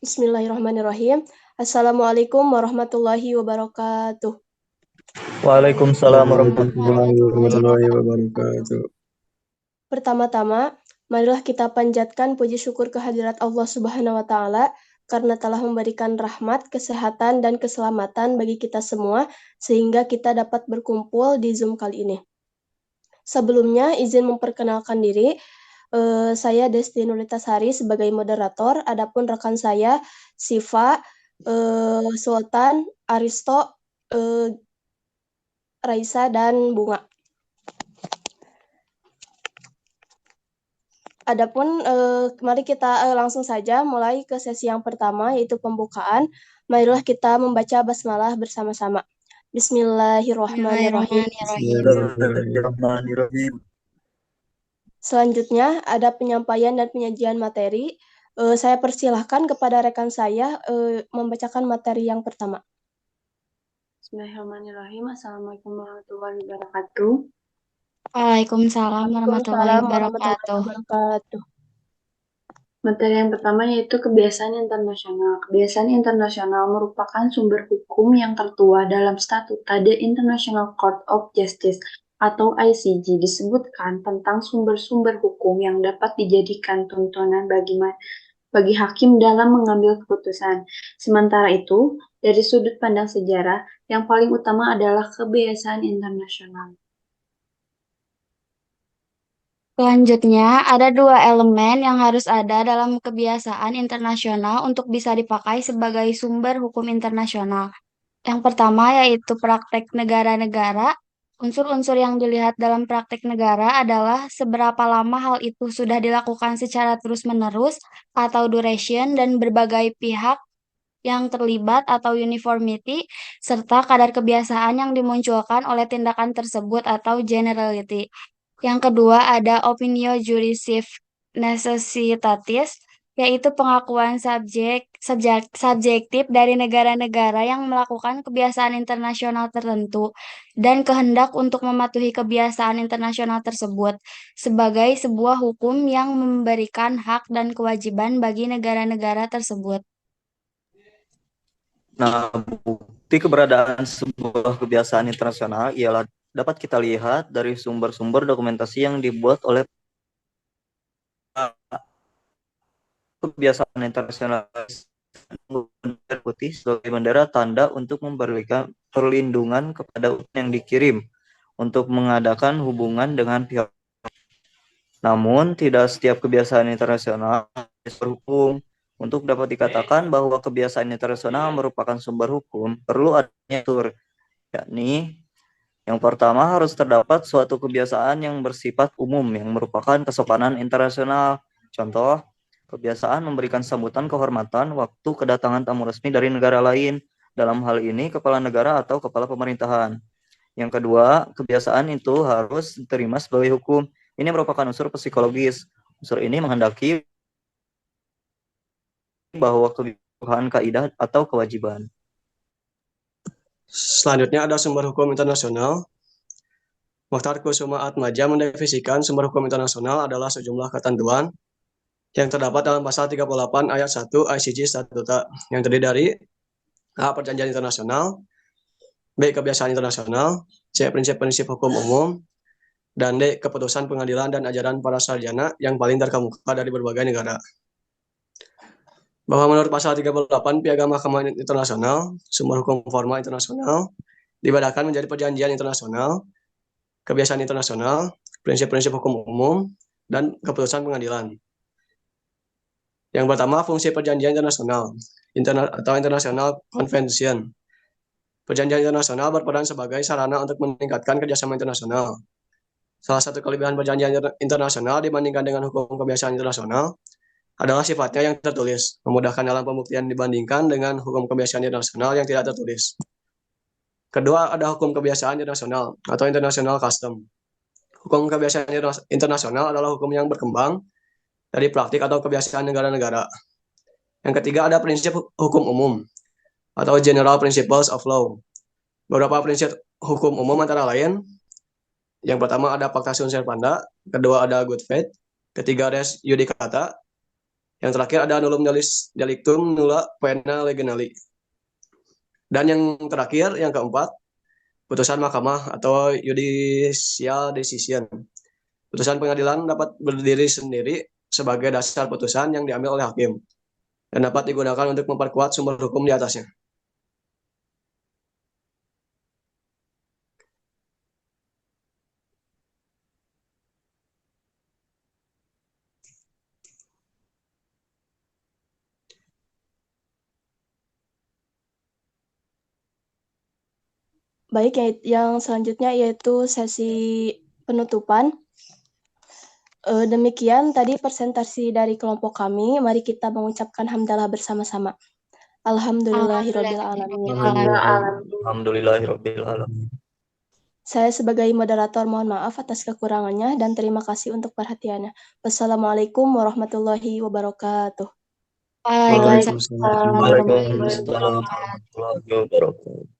Bismillahirrahmanirrahim. Assalamualaikum warahmatullahi wabarakatuh. Waalaikumsalam Waalaikumsalam warahmatullahi warahmatullahi wabarakatuh. wabarakatuh. Pertama-tama, marilah kita panjatkan puji syukur kehadirat Allah Subhanahu wa Ta'ala karena telah memberikan rahmat, kesehatan, dan keselamatan bagi kita semua, sehingga kita dapat berkumpul di Zoom kali ini. Sebelumnya, izin memperkenalkan diri. Saya Desti Nurlitasari sebagai moderator, adapun rekan saya Siva, Sultan, Aristo, eh, Raisa, dan Bunga. Adapun mari kita langsung saja mulai ke sesi yang pertama, yaitu pembukaan. Marilah kita membaca basmalah bersama-sama. Bismillahirrahmanirrahim. Bismillahirrahmanirrahim. Bismillahirrahmanirrahim. Selanjutnya ada penyampaian dan penyajian materi. Saya persilahkan kepada rekan saya membacakan materi yang pertama. Bismillahirrahmanirrahim. Assalamualaikum warahmatullahi wabarakatuh. Waalaikumsalam warahmatullahi Waalaikumsalam warahmatullahi wabarakatuh. wabarakatuh. Materi yang pertama yaitu kebiasaan internasional. Kebiasaan internasional merupakan sumber hukum yang tertua dalam statuta The International Court of Justice atau ICJ. Disebutkan tentang sumber-sumber hukum yang dapat dijadikan tuntunan bagi hakim dalam mengambil keputusan. Sementara itu, dari sudut pandang sejarah, yang paling utama adalah kebiasaan internasional. Selanjutnya, ada dua elemen yang harus ada dalam kebiasaan internasional untuk bisa dipakai sebagai sumber hukum internasional. Yang pertama yaitu praktek negara-negara. Unsur-unsur yang dilihat dalam praktek negara adalah seberapa lama hal itu sudah dilakukan secara terus-menerus atau duration dan berbagai pihak yang terlibat atau uniformity, serta kadar kebiasaan yang dimunculkan oleh tindakan tersebut atau generality. Yang kedua ada opinio jurisif necessitatis, yaitu pengakuan subjektif dari negara-negara yang melakukan kebiasaan internasional tertentu dan kehendak untuk mematuhi kebiasaan internasional tersebut sebagai sebuah hukum yang memberikan hak dan kewajiban bagi negara-negara tersebut. Nah, bukti keberadaan sebuah kebiasaan internasional ialah dapat kita lihat dari sumber-sumber dokumentasi yang dibuat oleh kebiasaan internasional putih sebagai bendera tanda untuk memberikan perlindungan kepada yang dikirim untuk mengadakan hubungan dengan pihak. Namun, tidak setiap kebiasaan internasional berhukum. Untuk dapat dikatakan bahwa kebiasaan internasional merupakan sumber hukum, perlu adanya atur, yakni yang pertama harus terdapat suatu kebiasaan yang bersifat umum yang merupakan kesopanan internasional. Contoh, kebiasaan memberikan sambutan kehormatan waktu kedatangan tamu resmi dari negara lain. Dalam hal ini, kepala negara atau kepala pemerintahan. Yang kedua, kebiasaan itu harus diterima sebagai hukum. Ini merupakan unsur psikologis. Unsur ini menghendaki bahwa kebutuhan kaidah atau kewajiban. Selanjutnya ada sumber hukum internasional. Mokhtar Kusuma Atmaja mendefinisikan sumber hukum internasional adalah sejumlah ketentuan yang terdapat dalam pasal 38 ayat 1 ICJ Statuta yang terdiri dari A. Perjanjian internasional, B. Kebiasaan internasional, C. Prinsip-prinsip hukum umum, dan D. Keputusan pengadilan dan ajaran para sarjana yang paling terkemuka dari berbagai negara. Bahwa menurut pasal 38 Piagam Mahkamah Internasional, sumber hukum formal internasional dibedakan menjadi perjanjian internasional, kebiasaan internasional, prinsip-prinsip hukum umum, dan keputusan pengadilan. Yang pertama, fungsi perjanjian internasional atau International Convention. Perjanjian internasional berperan sebagai sarana untuk meningkatkan kerjasama internasional. Salah satu kelebihan perjanjian internasional dibandingkan dengan hukum kebiasaan internasional adalah sifatnya yang tertulis, memudahkan dalam pembuktian dibandingkan dengan hukum kebiasaan internasional yang tidak tertulis. Kedua, ada hukum kebiasaan internasional atau international custom. Hukum kebiasaan internasional adalah hukum yang berkembang dari praktik atau kebiasaan negara-negara. Yang ketiga, ada prinsip hukum umum atau general principles of law. Beberapa prinsip hukum umum antara lain, yang pertama ada pacta sunt servanda, kedua ada good faith, ketiga res judicata, Yang terakhir ada nullum delictum nulla poena legionali. Dan yang terakhir, yang keempat, putusan mahkamah atau judicial decision. Putusan pengadilan dapat berdiri sendiri sebagai dasar putusan yang diambil oleh hakim dan dapat digunakan untuk memperkuat sumber hukum di atasnya. Baik, yang selanjutnya yaitu sesi penutupan. Demikian tadi presentasi dari kelompok kami. Mari kita mengucapkan hamdalah bersama-sama. Alhamdulillahirrabbilalamin. Alhamdulillahirrabbilalamin. Saya sebagai moderator mohon maaf atas kekurangannya dan terima kasih untuk perhatiannya. Wassalamualaikum warahmatullahi wabarakatuh. Waalaikumsalam warahmatullahi Waalaikumsalam warahmatullahi wabarakatuh.